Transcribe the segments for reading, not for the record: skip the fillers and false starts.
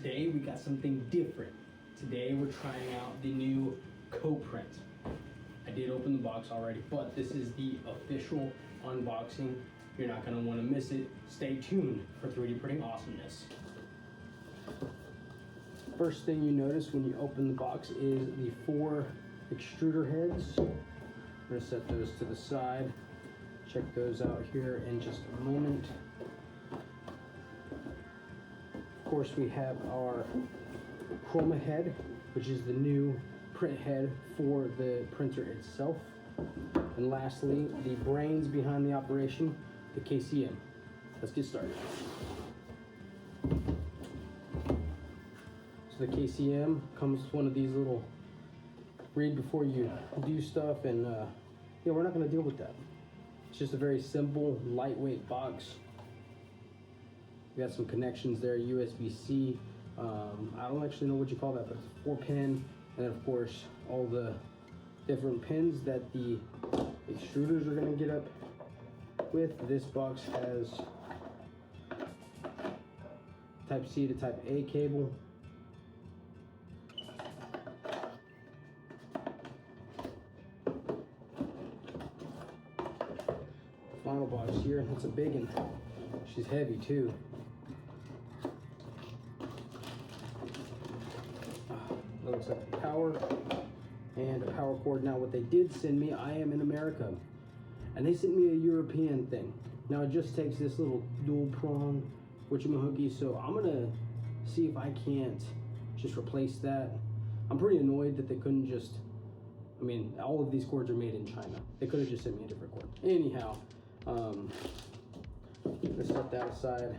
Today we got something different. Today we're trying out the new CoPrint. I did open the box already, but this is the official unboxing. You're not gonna wanna miss it. Stay tuned for 3D printing awesomeness. First thing you notice when you open the box is the 4 extruder heads. I'm gonna set those to the side. Check those out here in just a moment. Of course, we have our chroma head, which is the new print head for the printer itself. And lastly, the brains behind the operation, the KCM. Let's get started. So the KCM comes with one of these little read before you do stuff, and yeah, we're not going to deal with that. It's just a very simple, lightweight box. We got some connections there, USB-C. I don't actually know what you call that, but it's a 4-pin, and then of course all the different pins that the extruders are going to get up with. This box has Type C to Type A cable. Final box here, it's a big one. She's heavy too. That looks like power and a power cord. Now what they did send me, I am in America, and they sent me a European thing. Now it just takes this little dual prong whatchamahookie, so I'm gonna see if I can't just replace that. I'm pretty annoyed that they couldn't just, I mean, all of these cords are made in China. They could have just sent me a different cord. Anyhow, let's set that aside.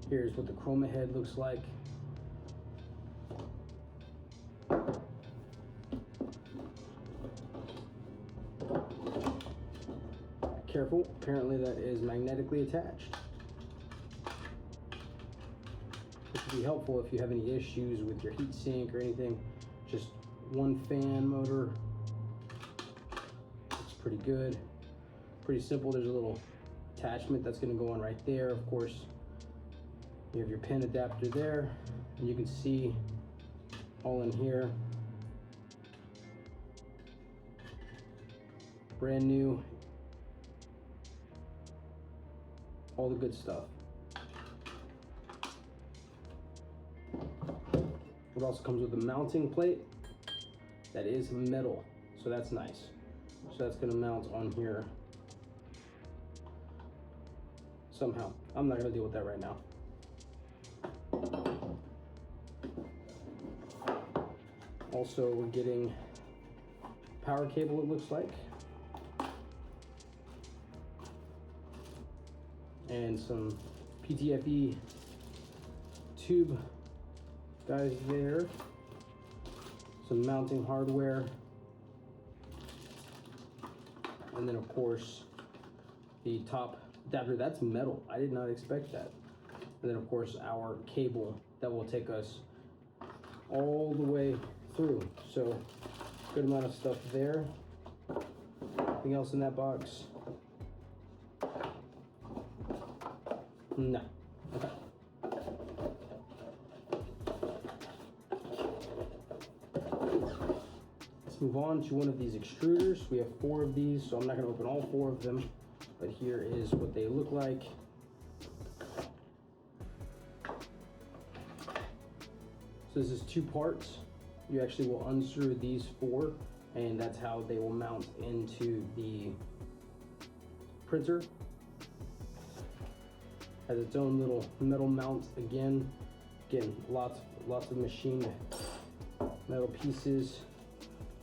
Here's what the chroma head looks like. Careful, apparently that is magnetically attached. This would be helpful if you have any issues with your heat sink or anything. Just one fan motor. It's pretty good. Pretty simple. There's a little attachment that's going to go on right there. Of course, you have your pin adapter there, and you can see all in here. Brand new. All the good stuff. It also comes with a mounting plate that is metal, so that's nice. So that's gonna mount on here somehow. I'm not gonna deal with that right now. Also, we're getting power cable, it looks like, and some PTFE tube guys there, some mounting hardware, and then of course the top adapter. That's metal. I did not expect that. And then of course our cable that will take us all the way through. So good amount of stuff there. Anything else in that box? No. Okay. Let's move on to one of these extruders. We have 4 of these, so I'm not going to open all 4 of them, but here is what they look like. So this is 2 parts. You actually will unscrew these 4, and that's how they will mount into the printer. Has its own little metal mount again. Again, lots of machined metal pieces.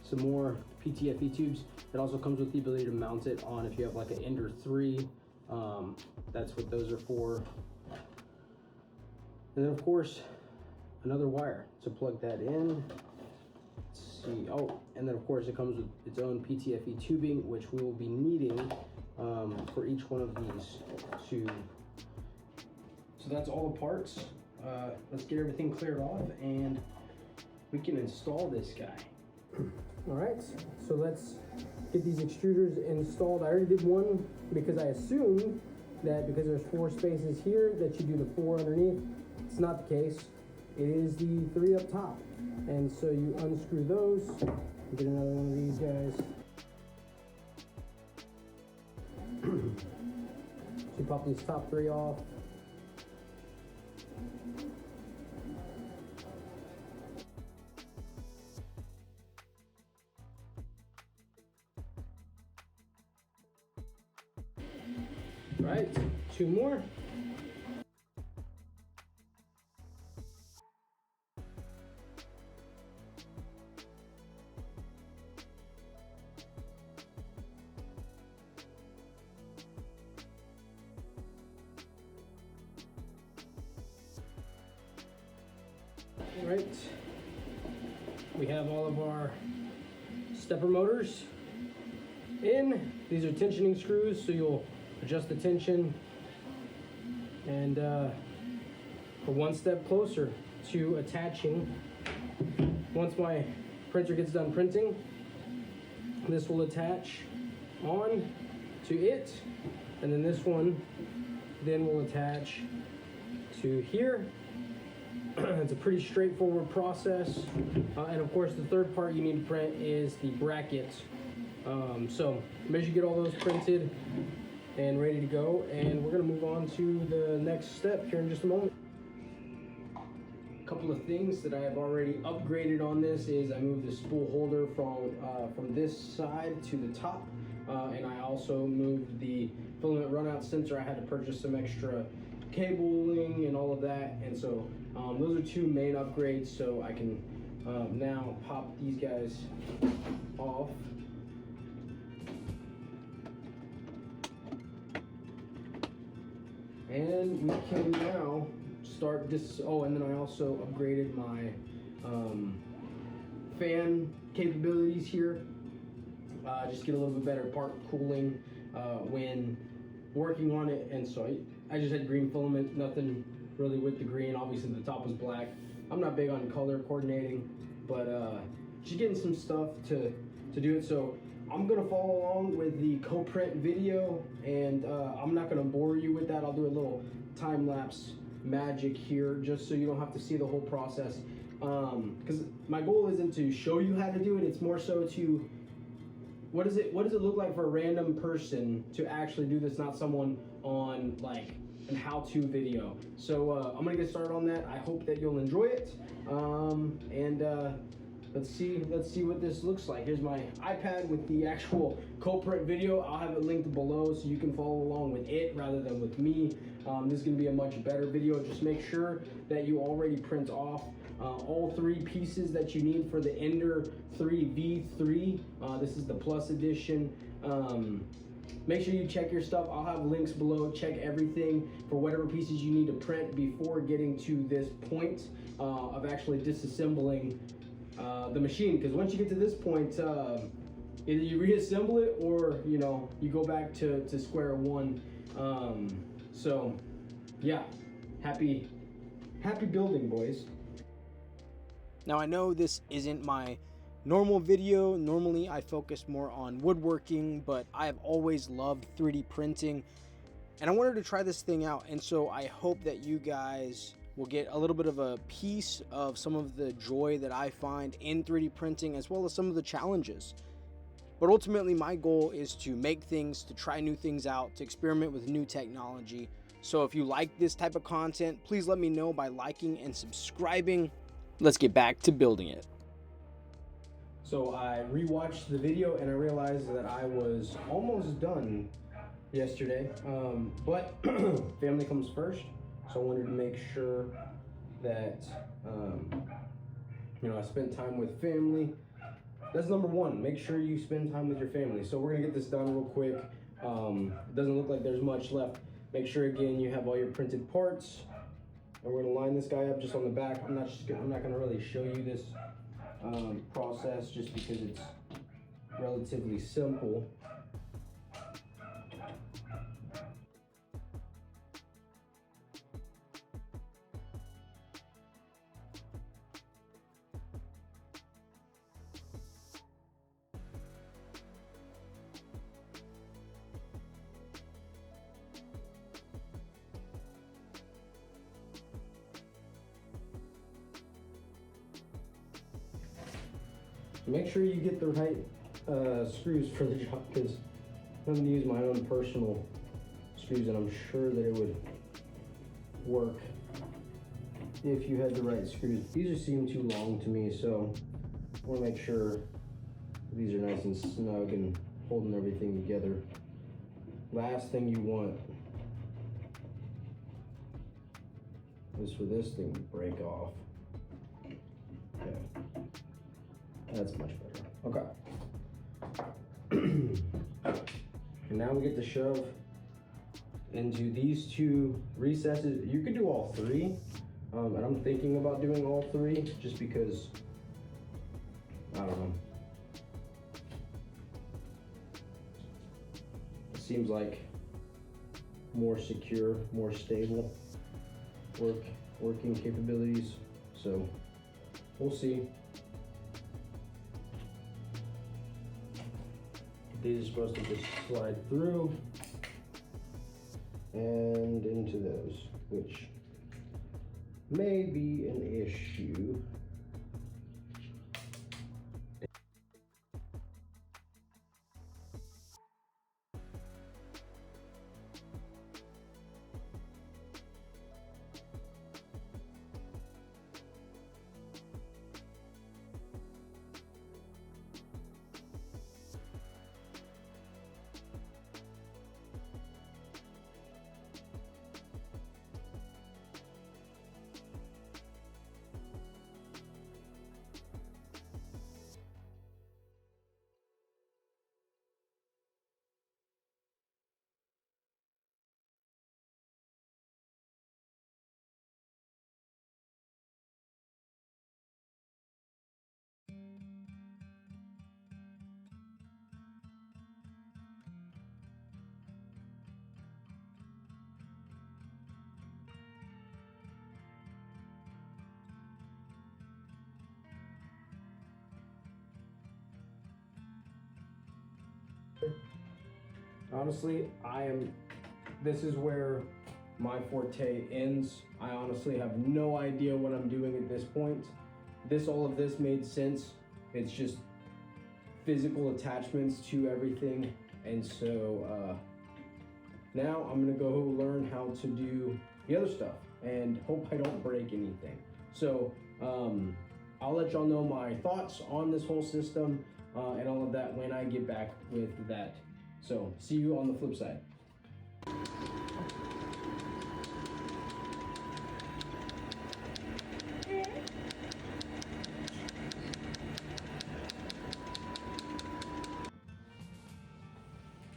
Some more PTFE tubes. It also comes with the ability to mount it on if you have like an Ender 3. That's what those are for. And then of course, another wire to plug that in. Let's see. Oh, and then of course it comes with its own PTFE tubing, which we will be needing for each one of these to. So that's all the parts. Let's get everything cleared off and we can install this guy. All right, so let's get these extruders installed. I already did one because I assumed that because there's 4 spaces here that you do the 4 underneath. It's not the case. It is the 3 up top. And so you unscrew those, get another one of these guys. So you pop these top 3 off. Right, 2 more. All right, we have all of our stepper motors in. These are tensioning screws, so you'll adjust the tension and we're one step closer to attaching. Once my printer gets done printing, this will attach on to it, and then this one then will attach to here. It's a pretty straightforward process, and of course the third part you need to print is the bracket. So make sure you get all those printed and ready to go, and we're going to move on to the next step here in just a moment. A couple of things that I have already upgraded on this is I moved the spool holder from this side to the top, and I also moved the filament runout sensor. I had to purchase some extra cabling and all of that, and so those are 2 main upgrades. So I can now pop these guys off. And we can now start this. Oh, and then I also upgraded my fan capabilities here. Just get a little bit better part cooling when working on it. And so I just had green filament, nothing really with the green. Obviously the top was black. I'm not big on color coordinating, but just getting some stuff to do it. So I'm gonna follow along with the CoPrint video, and I'm not gonna bore you with that. I'll do a little time-lapse magic here just so you don't have to see the whole process, because my goal isn't to show you how to do it. It's more so to what does it look like for a random person to actually do this, not someone on like a how-to video. So I'm gonna get started on that. I hope that you'll enjoy it, and let's see what this looks like. Here's my iPad with the actual CoPrint video. I'll have it linked below so you can follow along with it rather than with me. This is gonna be a much better video. Just make sure that you already print off all 3 pieces that you need for the Ender 3v3. This is the Plus edition. Make sure you check your stuff. I'll have links below. Check everything for whatever pieces you need to print before getting to this point of actually disassembling the machine, because once you get to this point, either you reassemble it or you go back to square one. So yeah, happy building, boys. Now I know this isn't my normal video. Normally I focus more on woodworking, but I have always loved 3D printing, and I wanted to try this thing out, and so I hope that you guys will get a little bit of a piece of some of the joy that I find in 3D printing, as well as some of the challenges. But ultimately my goal is to make things, to try new things out, to experiment with new technology. So if you like this type of content, please let me know by liking and subscribing. Let's get back to building it. So I rewatched the video and I realized that I was almost done yesterday, but family comes first. So I wanted to make sure that, I spent time with family. That's number 1. Make sure you spend time with your family. So we're gonna get this done real quick. It doesn't look like there's much left. Make sure again you have all your printed parts. And we're gonna line this guy up just on the back. I'm not gonna really show you this process just because it's relatively simple. Make sure you get the right screws for the job, because I'm going to use my own personal screws, and I'm sure that it would work if you had the right screws. These just seem too long to me, so I want to make sure these are nice and snug and holding everything together. Last thing you want is for this thing to break off. Okay, that's much better. Okay. And now we get to shove into these two recesses. You could do all three, and I'm thinking about doing all three just because, I don't know. It seems like more secure, more stable working capabilities. So we'll see. These are supposed to just slide through and into those, which may be an issue. Honestly, this is where my forte ends. I honestly have no idea what I'm doing at this point. All of this made sense. It's just physical attachments to everything. And so now I'm gonna go learn how to do the other stuff and hope I don't break anything. So I'll let y'all know my thoughts on this whole system and all of that when I get back with that. So see you on the flip side.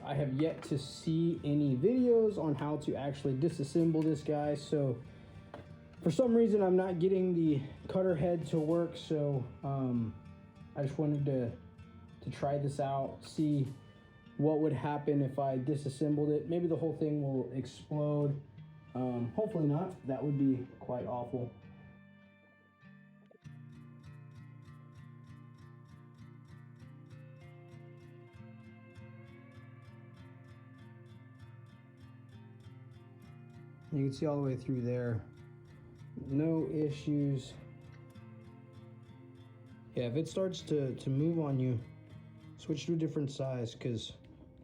I have yet to see any videos on how to actually disassemble this guy, so for some reason I'm not getting the cutter head to work, so I just wanted to try this out, see what would happen if I disassembled it. Maybe the whole thing will explode. Hopefully not. That would be quite awful. You can see all the way through there. No issues. Yeah, if it starts to move on you, switch to a different size, because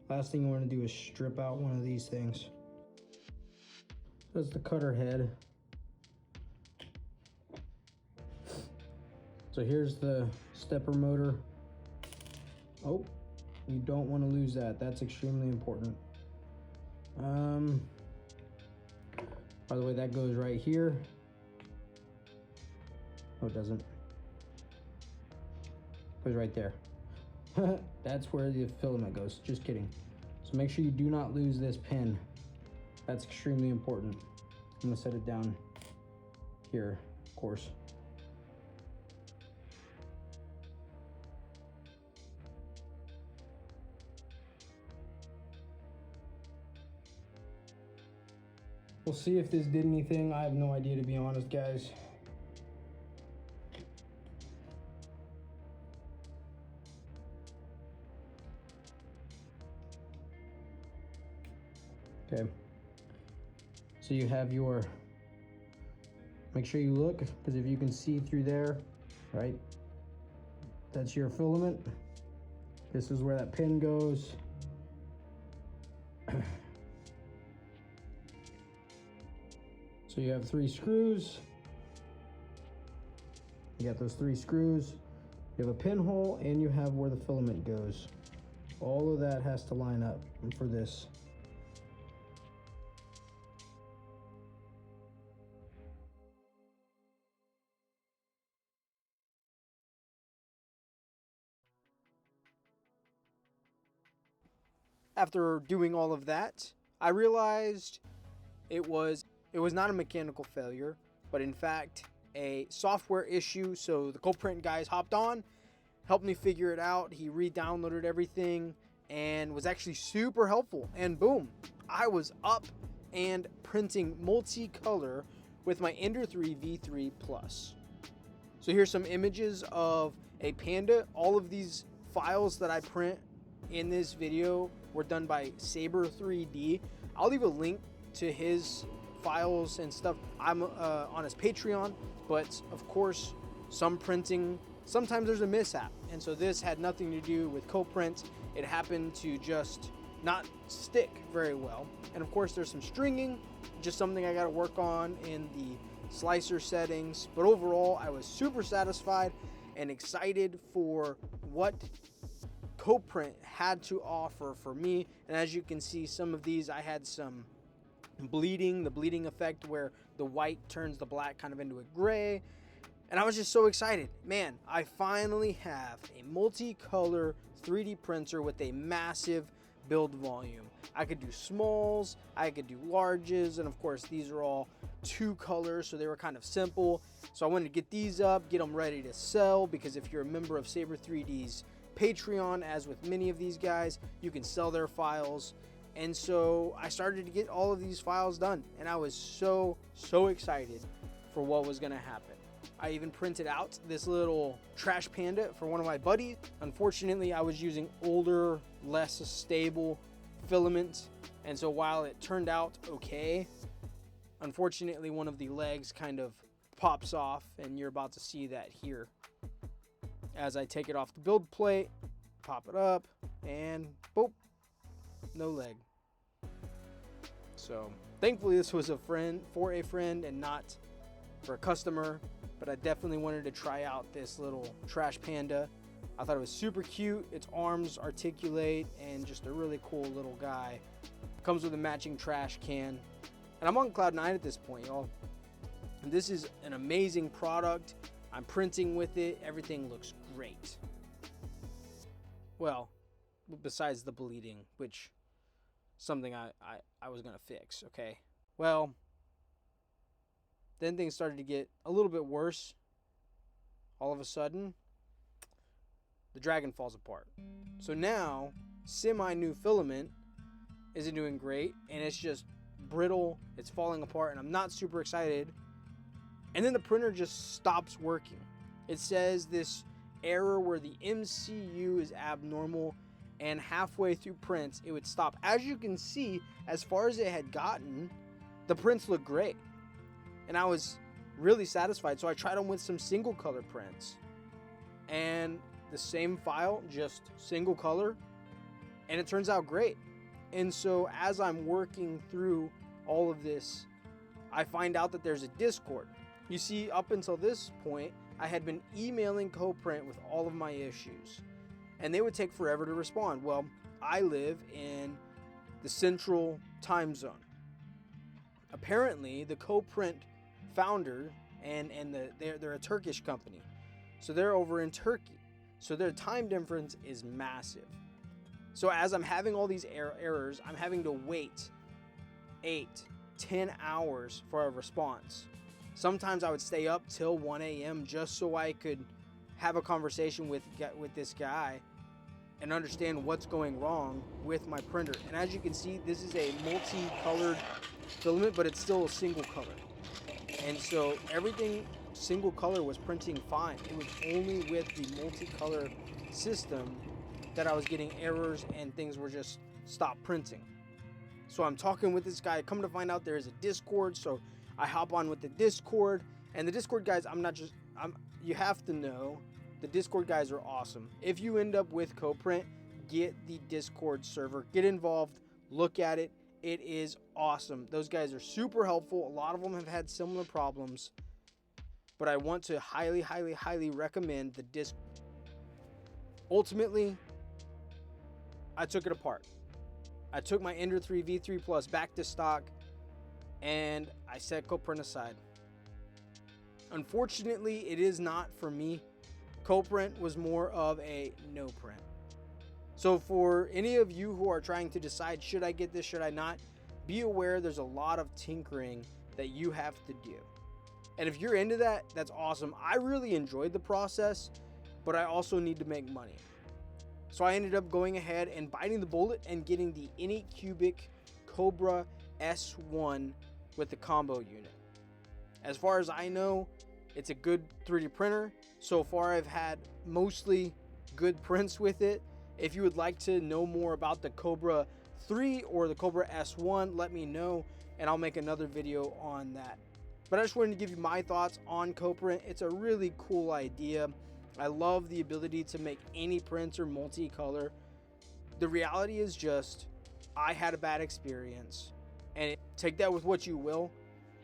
last thing you want to do is strip out one of these things. That's the cutter head. So here's the stepper motor. Oh, you don't want to lose that. That's extremely important. By the way, that goes right here. Oh, it doesn't. It goes right there. That's where the filament goes. Just kidding. So make sure you do not lose this pin. That's extremely important. I'm gonna set it down here, of course. We'll see if this did anything. I have no idea, to be honest, guys. Okay. So you have your, make sure you look, because if you can see through there, right? That's your filament. This is where that pin goes. So you have 3 screws. You got those 3 screws. You have a pinhole, and you have where the filament goes. All of that has to line up for this. After doing all of that, I realized it was not a mechanical failure, but in fact a software issue. So the CoPrint guys hopped on, helped me figure it out. He re-downloaded everything and was actually super helpful. And boom, I was up and printing multicolor with my Ender 3 V3 Plus. So here's some images of a Panda. All of these files that I print in this video were done by Saber 3D. I'll leave a link to his files and stuff. I'm on his Patreon, but of course, some printing, sometimes there's a mishap. And so this had nothing to do with CoPrint. It happened to just not stick very well. And of course, there's some stringing, just something I got to work on in the slicer settings. But overall, I was super satisfied and excited for what CoPrint had to offer for me. And as you can see, some of these I had some bleeding, the bleeding effect where the white turns the black kind of into a gray. And I was just so excited. Man, I finally have a multicolor 3D printer with a massive build volume. I could do smalls, I could do larges, and of course these are all 2 colors, so they were kind of simple. So I wanted to get these up, get them ready to sell, because if you're a member of Saber 3D's Patreon, as with many of these guys, you can sell their files. And so I started to get all of these files done, and I was so excited for what was going to happen. I even printed out this little trash panda for one of my buddies. Unfortunately, I was using older, less stable filament, and so while it turned out okay, unfortunately one of the legs kind of pops off, and you're about to see that here. As I take it off the build plate, pop it up, and boop, no leg. So thankfully this was for a friend and not for a customer, but I definitely wanted to try out this little trash panda. I thought it was super cute. Its arms articulate and just a really cool little guy. Comes with a matching trash can. And I'm on cloud 9 at this point, y'all. And this is an amazing product. I'm printing with it. Everything looks great. Well, besides the bleeding, which something I was gonna fix, okay? Well, then things started to get a little bit worse. All of a sudden, the dragon falls apart. So now, semi-new filament isn't doing great, and it's just brittle, it's falling apart, and I'm not super excited. And then the printer just stops working. It says this error where the MCU is abnormal, and halfway through prints, it would stop. As you can see, as far as it had gotten, the prints look great. And I was really satisfied, so I tried them with some single color prints. And the same file, just single color, and it turns out great. And so as I'm working through all of this, I find out that there's a Discord. You see, up until this point, I had been emailing CoPrint with all of my issues, and they would take forever to respond. Well, I live in the central time zone. Apparently, the CoPrint founder they're a Turkish company, so they're over in Turkey, so their time difference is massive. So as I'm having all these errors, I'm having to wait 8-10 hours for a response. Sometimes I would stay up till 1 a.m. just so I could have a conversation with this guy and understand what's going wrong with my printer. And as you can see, this is a multicolored filament, but it's still a single color. And so everything single color was printing fine. It was only with the multicolor system that I was getting errors and things were just stopped printing. So I'm talking with this guy. Come to find out there is a Discord, so I hop on with the Discord. And the Discord guys, you have to know The Discord guys are awesome. If you end up with CoPrint, get the Discord server. Get involved. Look at it. It is awesome. Those guys are super helpful. A lot of them have had similar problems. But I want to highly, highly, highly recommend the Discord. Ultimately, I took it apart. I took my Ender 3 V3 Plus back to stock, and I set CoPrint aside. Unfortunately, it is not for me. CoPrint was more of a no print. So for any of you who are trying to decide, should I get this, should I not, be aware there's a lot of tinkering that you have to do. And if you're into that, that's awesome. I really enjoyed the process, but I also need to make money. So I ended up going ahead and biting the bullet and getting the Anycubic Cobra S1 with the combo unit. As far as I know, it's a good 3D printer. So far I've had mostly good prints with it. If you would like to know more about the Cobra 3 or the Cobra S1, let me know and I'll make another video on that. But I just wanted to give you my thoughts on CoPrint. It's a really cool idea. I love the ability to make any prints or multicolor. The reality is just, I had a bad experience. And take that with what you will.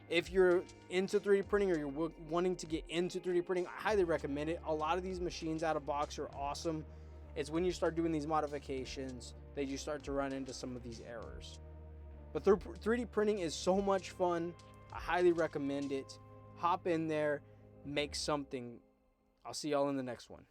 If you're into 3D printing or you're wanting to get into 3D printing, I highly recommend it. A lot of these machines out of box are awesome. It's when you start doing these modifications that you start to run into some of these errors. But 3D printing is so much fun. I highly recommend it. Hop in there, make something. I'll see y'all in the next one.